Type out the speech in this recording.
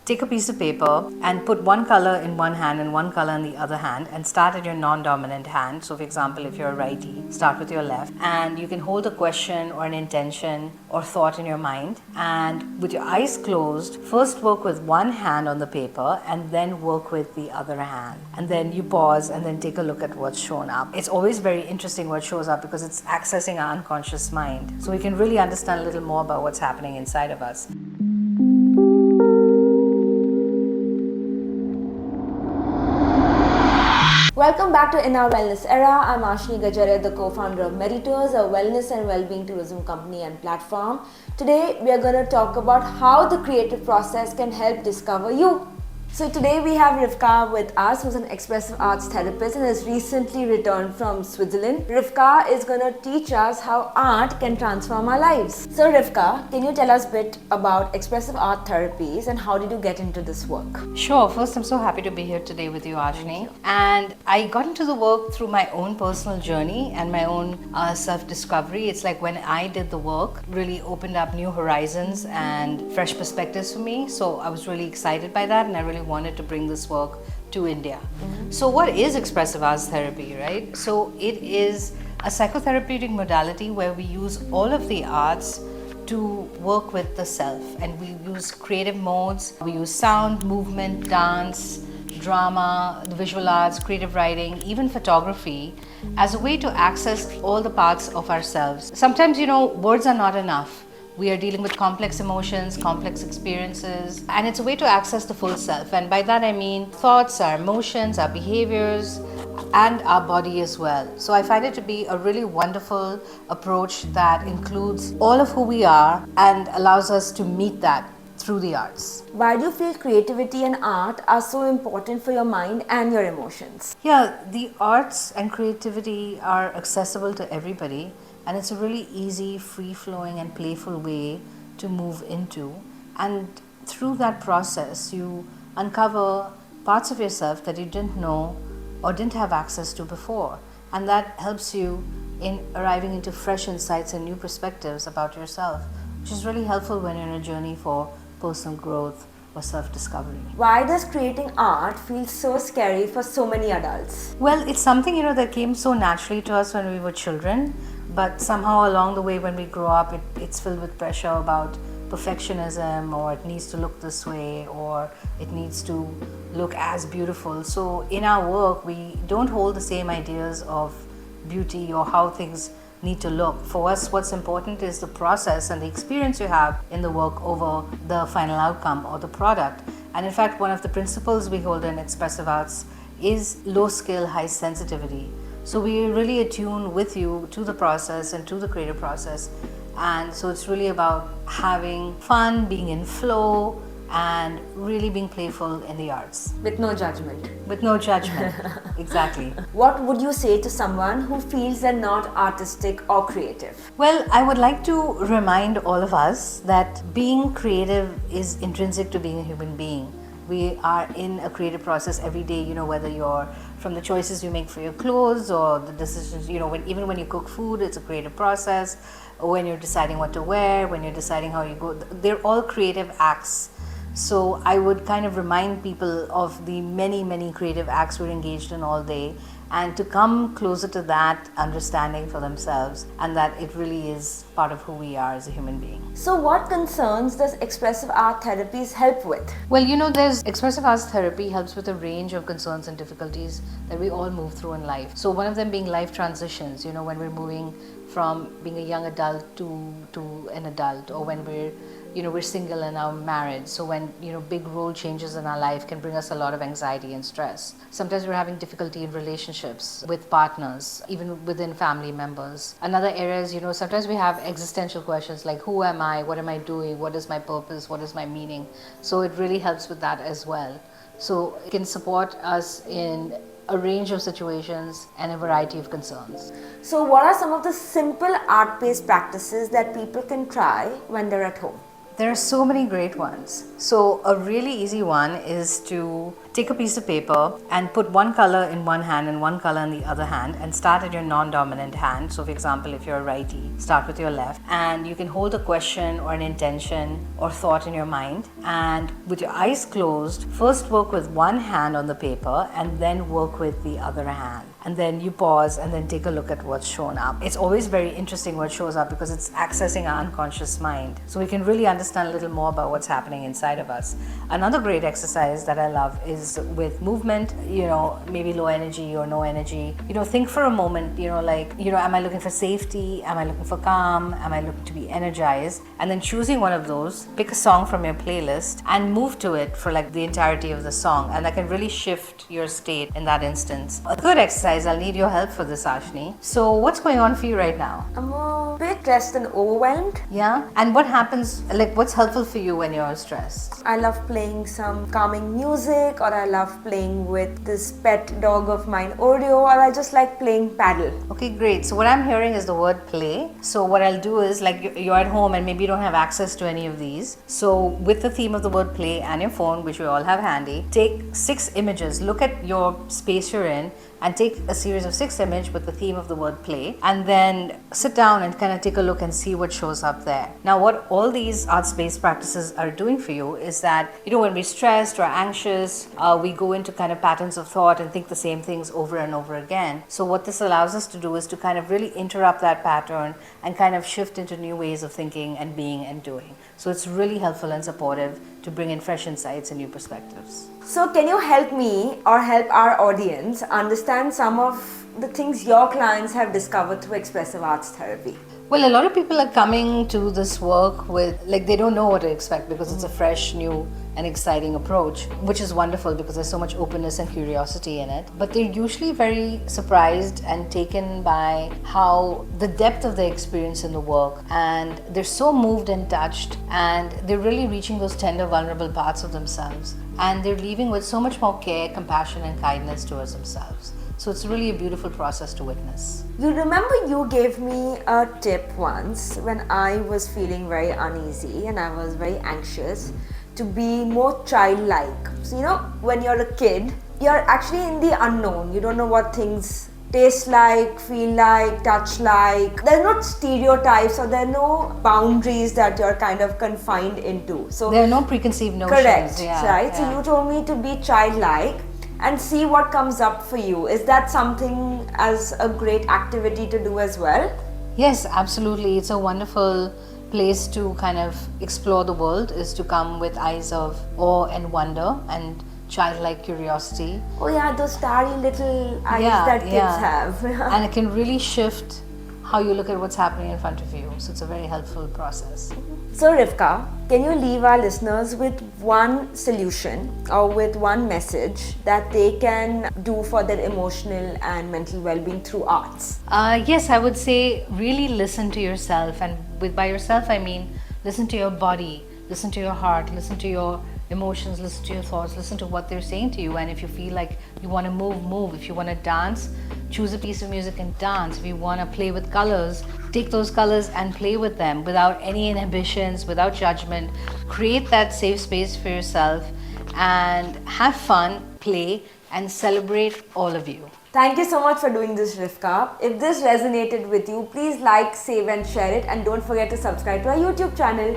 take a piece of paper and put one color in one hand and one color in the other hand and start at your non-dominant hand. So for example, if you're a righty, start with your left, and you can hold a question or an intention or thought in your mind, and with your eyes closed, first work with one hand on the paper and then work with the other hand, and then you pause and then take a look at what's shown up. It's always very interesting what shows up because it's accessing our unconscious mind, so we can really understand a little more about what's happening inside of us. Welcome back to In Our Wellness Era. I'm Ashni Gajaria, the co-founder of Meditourz, a wellness and well-being tourism company and platform. Today, we are going to talk about how the creative process can help discover you. So today we have Rivka with us, who's an expressive arts therapist and has recently returned from Switzerland. Rivka is going to teach us how art can transform our lives. So Rivka, can you tell us a bit about expressive art therapies and how did you get into this work? Sure. First, I'm so happy to be here today with you, Ashni. And I got into the work through my own personal journey and my own self-discovery. It's like when I did the work, really opened up new horizons and fresh perspectives for me. So I was really excited by that, and I really wanted to bring this work to India. So what is expressive arts therapy, right? So it is a psychotherapeutic modality where we use all of the arts to work with the self, and we use creative modes. We use sound, movement, dance, drama, the visual arts, creative writing, even photography as a way to access all the parts of ourselves. Sometimes, words are not enough. We are dealing with complex emotions, complex experiences, and it's a way to access the full self. And by that I mean thoughts, our emotions, our behaviors, and our body as well. So I find it to be a really wonderful approach that includes all of who we are and allows us to meet that through the arts. Why do you feel creativity and art are so important for your mind and your emotions? Yeah, the arts and creativity are accessible to everybody. And it's a really easy, free-flowing and playful way to move into. And through that process, you uncover parts of yourself that you didn't know or didn't have access to before. And that helps you in arriving into fresh insights and new perspectives about yourself, which is really helpful when you're in a journey for personal growth or self-discovery. Why does creating art feel so scary for so many adults? Well, it's something, that came so naturally to us when we were children. But somehow along the way when we grow up, it's filled with pressure about perfectionism, or it needs to look this way, or it needs to look as beautiful. So in our work, we don't hold the same ideas of beauty or how things need to look. For us, what's important is the process and the experience you have in the work over the final outcome or the product. And in fact, one of the principles we hold in expressive arts is low skill, high sensitivity. So we really attune with you to the process and to the creative process. And so it's really about having fun, being in flow, and really being playful in the arts. With no judgment. With no judgment, exactly. What would you say to someone who feels they're not artistic or creative? Well, I would like to remind all of us that being creative is intrinsic to being a human being. We are in a creative process every day, whether you're from the choices you make for your clothes or the decisions, even when you cook food, it's a creative process. Or when you're deciding what to wear, when you're deciding how you go, they're all creative acts. So I would kind of remind people of the many, many creative acts we're engaged in all day, and to come closer to that understanding for themselves, and that it really is part of who we are as a human being. So what concerns does expressive art therapies help with? Well, there's expressive arts therapy helps with a range of concerns and difficulties that we all move through in life. So one of them being life transitions, when we're moving from being a young adult to an adult, or when we're single and now married. So when, big role changes in our life can bring us a lot of anxiety and stress. Sometimes we're having difficulty in relationships with partners, even within family members. Another area is, sometimes we have existential questions like, who am I? What am I doing? What is my purpose? What is my meaning? So it really helps with that as well. So it can support us in a range of situations and a variety of concerns. So what are some of the simple art-based practices that people can try when they're at home? There are so many great ones. So a really easy one is to take a piece of paper and put one color in one hand and one color in the other hand, and start at your non-dominant hand. So for example, if you're a righty, start with your left, and you can hold a question or an intention or thought in your mind, and with your eyes closed, first work with one hand on the paper and then work with the other hand. And then you pause and then take a look at what's shown up. It's always very interesting what shows up because it's accessing our unconscious mind. So we can really understand a little more about what's happening inside of us. Another great exercise that I love is with movement, maybe low energy or no energy. Think for a moment, am I looking for safety? Am I looking for calm? Am I looking to be energized? And then choosing one of those, pick a song from your playlist and move to it for like the entirety of the song. And that can really shift your state in that instance. A good exercise, I'll need your help for this, Ashni. So what's going on for you right now? I'm a bit stressed and overwhelmed. Yeah? And what happens, what's helpful for you when you're stressed? I love playing some calming music, or I love playing with this pet dog of mine, Oreo, or I just like playing paddle. Okay, great. So what I'm hearing is the word play. So what I'll do is, you're at home and maybe you don't have access to any of these. So with the theme of the word play and your phone, which we all have handy, take 6 images. Look at your space you're in and take a series of 6 images with the theme of the word play, and then sit down and kind of take a look and see what shows up there. Now, what all these arts-based practices are doing for you is that, when we're stressed or anxious, we go into kind of patterns of thought and think the same things over and over again. So what this allows us to do is to kind of really interrupt that pattern and kind of shift into new ways of thinking and being and doing. So it's really helpful and supportive to bring in fresh insights and new perspectives. So can you help me or help our audience understand some of the things your clients have discovered through expressive arts therapy? Well, a lot of people are coming to this work with, they don't know what to expect because it's a fresh, new and exciting approach, which is wonderful because there's so much openness and curiosity in it. But they're usually very surprised and taken by how the depth of the experience in the work, and they're so moved and touched, and they're really reaching those tender, vulnerable parts of themselves. And they're leaving with so much more care, compassion and kindness towards themselves. So it's really a beautiful process to witness. You remember you gave me a tip once when I was feeling very uneasy and I was very anxious to be more childlike. So when you're a kid, you're actually in the unknown. You don't know what things taste like, feel like, touch like. There are no stereotypes or there are no boundaries that you're kind of confined into. So there are no preconceived notions. Correct, yeah, right? Yeah. So you told me to be childlike and see what comes up for you. Is that something as a great activity to do as well? Yes, absolutely. It's a wonderful place to kind of explore the world, is to come with eyes of awe and wonder and childlike curiosity. Oh yeah, those starry little eyes that kids have. And it can really shift how you look at what's happening in front of you. So it's a very helpful process. So Rivka, can you leave our listeners with one solution or with one message that they can do for their emotional and mental well-being through arts? Yes, I would say really listen to yourself. And by yourself, I mean listen to your body, listen to your heart, listen to your emotions, listen to your thoughts, listen to what they're saying to you. And if you feel like you want to move. If you want to dance, choose a piece of music and dance. If you want to play with colors, take those colors and play with them without any inhibitions, without judgment. Create that safe space for yourself and have fun, play and celebrate all of you. Thank you so much for doing this, Rivka. If this resonated with you, please like, save and share it, and don't forget to subscribe to our YouTube channel.